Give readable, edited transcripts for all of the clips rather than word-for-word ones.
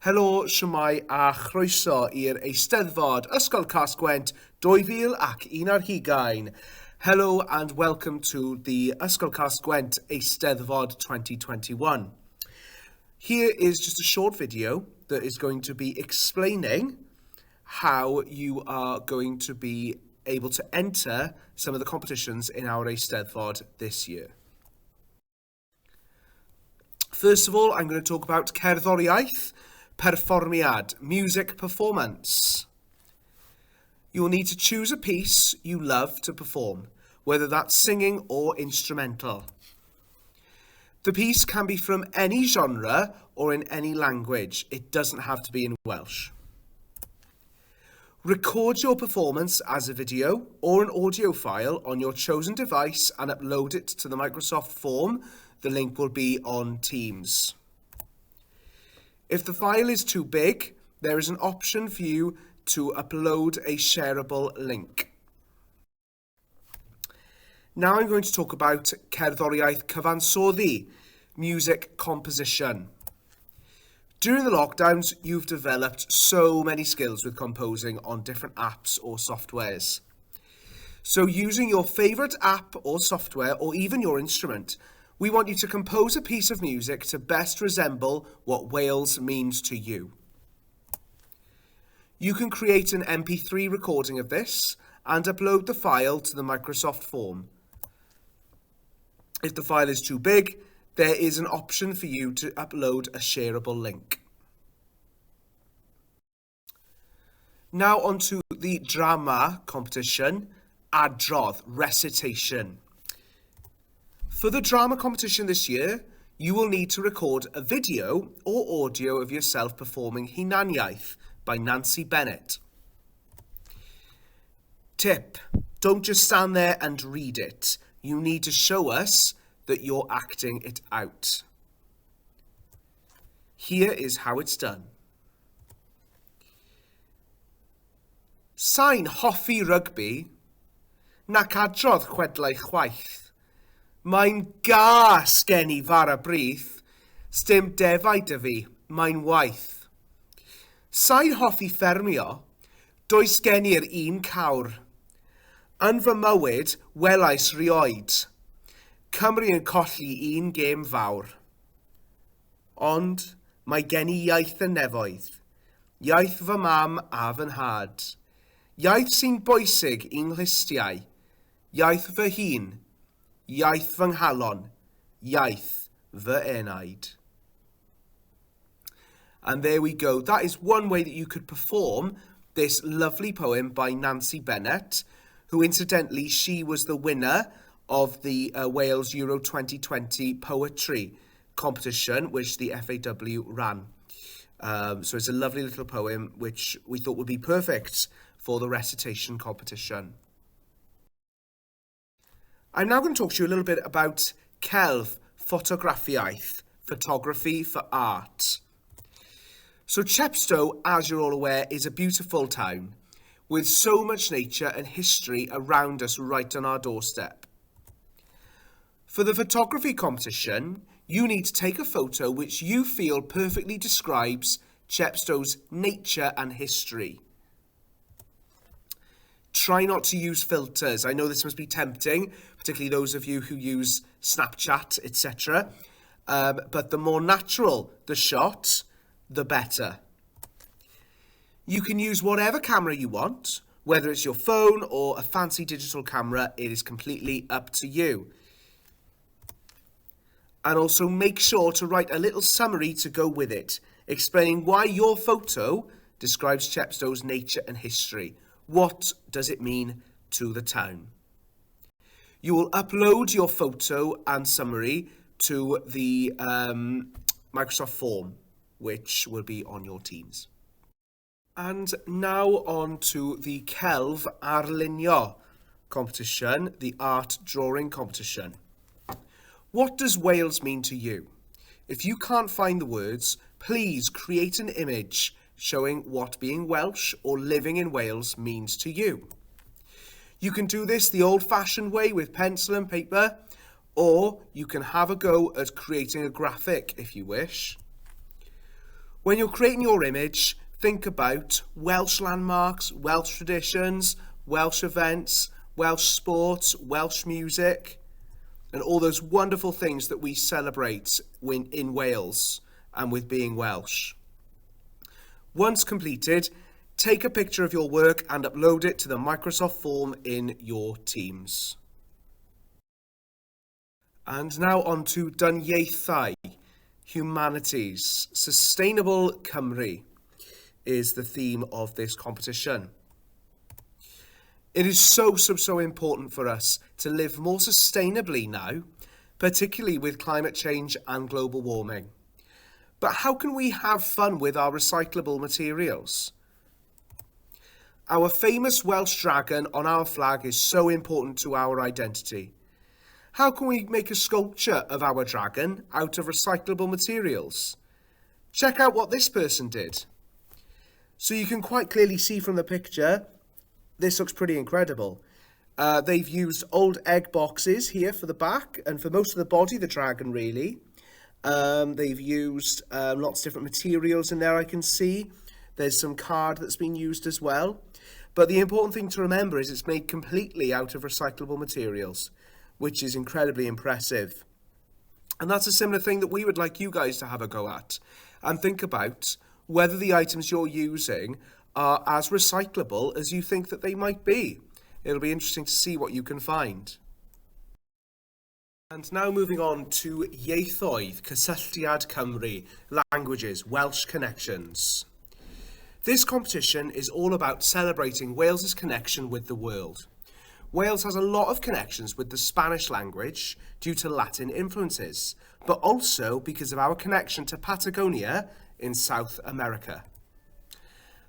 Helo, siwmai a chroeso i'r Steddfod Ysgol Casgwent 2021. Hello and welcome to the Ysgol Casgwent Steddfod 2021. Here is just a short video that is going to be explaining how you are going to be able to enter some of the competitions in our Steddfod this year. First of all, I'm going to talk about Cerddoriaeth, Perfformiad, music performance. You will need to choose a piece you love to perform, whether that's singing or instrumental. The piece can be from any genre or in any language. It doesn't have to be in Welsh. Record your performance as a video or an audio file on your chosen device and upload it to the Microsoft form. The link will be on Teams. If the file is too big, there is an option for you to upload a shareable link. Now I'm going to talk about Cerddoriaeth cyfansoddi, music composition. During the lockdowns, you've developed so many skills with composing on different apps or softwares. So using your favourite app or software or even your instrument, we want you to compose a piece of music to best resemble what Wales means to you. You can create an MP3 recording of this and upload the file to the Microsoft form. If the file is too big, there is an option for you to upload a shareable link. Now on to the drama competition, Adrodd, recitation. For the drama competition this year, you will need to record a video or audio of yourself performing Dyniaethau by Nancy Bennett. Tip: don't just stand there and read it. You need to show us that you're acting it out. Here is how it's done. Sa'n hoffi rygbi, nac adrodd chwedlau chwaith. Mae'n gas gen I fara brith, stym defaid y fi, mae'n waith. Sa'n hoffi ffermio, does gen i'r un cawr. Yn fy mywyd, welais rioed. Cymru yn colli un gêm fawr. Ond mae gen I iaith y nefoedd, iaith fy mam a fy nhad. Iaith sy'n bwysig i'n nghlustiau, iaith fy hun, iaith fy nghalon, iaith fy enaid. And there we go. That is one way that you could perform this lovely poem by Nancy Bennett, who incidentally, she was the winner of the Wales Euro 2020 poetry competition, which the FAW ran. So it's a lovely little poem, which we thought would be perfect for the recitation competition. I'm now going to talk to you a little bit about Celf, Ffotograffiaeth, photography for art. So Chepstow, as you're all aware, is a beautiful town with so much nature and history around us right on our doorstep. For the photography competition, you need to take a photo which you feel perfectly describes Chepstow's nature and history. Try not to use filters. I know this must be tempting, particularly those of you who use Snapchat, etc. But the more natural the shot, the better. You can use whatever camera you want, whether it's your phone or a fancy digital camera, it is completely up to you. And also make sure to write a little summary to go with it, explaining why your photo describes Chepstow's nature and history. What does it mean to the town? You will upload your photo and summary to the Microsoft form, which will be on your Teams. And now on to the Celf Arlunio competition, the art drawing competition. What does Wales mean to you? If you can't find the words, please create an image showing what being Welsh or living in Wales means to you. You can do this the old-fashioned way with pencil and paper, or you can have a go at creating a graphic if you wish. When you're creating your image, think about Welsh landmarks, Welsh traditions, Welsh events, Welsh sports, Welsh music, and all those wonderful things that we celebrate in Wales and with being Welsh. Once completed, take a picture of your work and upload it to the Microsoft form in your Teams. And now on to Dyniaethau, Humanities. Sustainable Cymru is the theme of this competition. It is so important for us to live more sustainably now, particularly with climate change and global warming. But how can we have fun with our recyclable materials? Our famous Welsh dragon on our flag is so important to our identity. How can we make a sculpture of our dragon out of recyclable materials? Check out what this person did. So you can quite clearly see from the picture, this looks pretty incredible. They've used old egg boxes here for the back and for most of the body, the dragon really. They've used lots of different materials in there, I can see. There's some card that's been used as well. But the important thing to remember is it's made completely out of recyclable materials, which is incredibly impressive. And that's a similar thing that we would like you guys to have a go at and think about whether the items you're using are as recyclable as you think that they might be. It'll be interesting to see what you can find. And now moving on to Ieithoedd, Cysylltiad Cymru, languages, Welsh connections. This competition is all about celebrating Wales's connection with the world. Wales has a lot of connections with the Spanish language due to Latin influences, but also because of our connection to Patagonia in South America.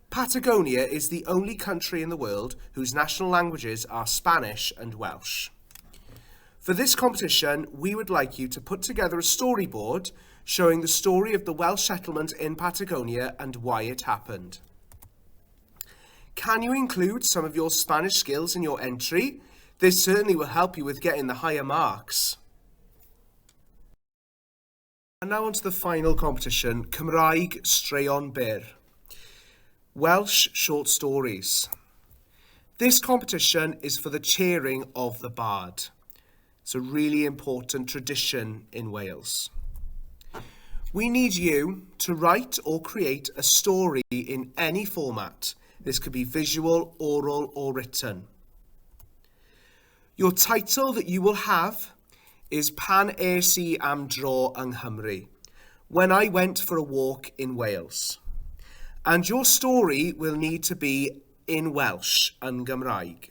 Patagonia is the only country in the world whose national languages are Spanish and Welsh. For this competition, we would like you to put together a storyboard showing the story of the Welsh settlement in Patagonia and why it happened. Can you include some of your Spanish skills in your entry? This certainly will help you with getting the higher marks. And now on to the final competition, Cymraeg Straeon byr, Welsh short stories. This competition is for the cheering of the bard. It's a really important tradition in Wales. We need you to write or create a story in any format. This could be visual, oral, or written. Your title that you will have is Pan es I am dro yng Nghymru, when I went for a walk in Wales. And your story will need to be in Welsh, yn Gymraeg.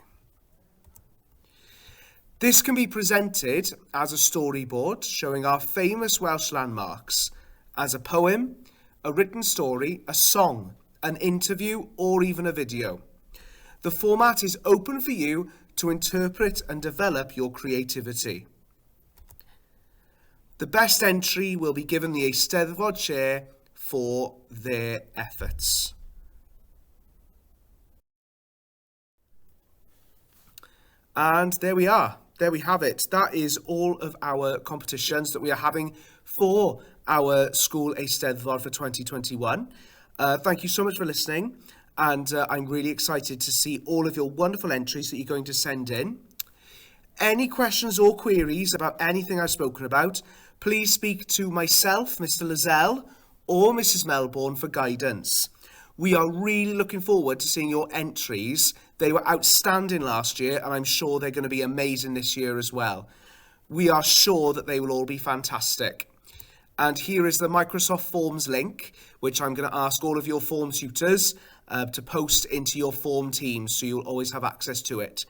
This can be presented as a storyboard showing our famous Welsh landmarks, as a poem, a written story, a song, an interview, or even a video. The format is open for you to interpret and develop your creativity. The best entry will be given the Steddfod chair for their efforts. And there we are. There we have it. That is all of our competitions that we are having for our school Steddfod for 2021. Thank you so much for listening, and I'm really excited to see all of your wonderful entries that you're going to send in. Any questions or queries about anything I've spoken about, please speak to myself, Mr. Lozelle, or Mrs. Melbourne for guidance. We are really looking forward to seeing your entries. They were outstanding last year, and I'm sure they're going to be amazing this year as well. We are sure that they will all be fantastic. And here is the Microsoft Forms link, which I'm going to ask all of your form tutors to post into your form teams, so you'll always have access to it.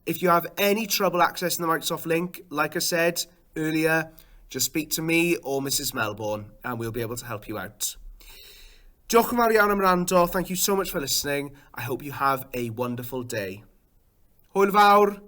If you have any trouble accessing the Microsoft link, like I said earlier, just speak to me or Mrs. Melbourne, and we'll be able to help you out. Diolch yn fawr iawn am wrando. Thank you so much for listening. I hope you have a wonderful day. Hwyl fawr.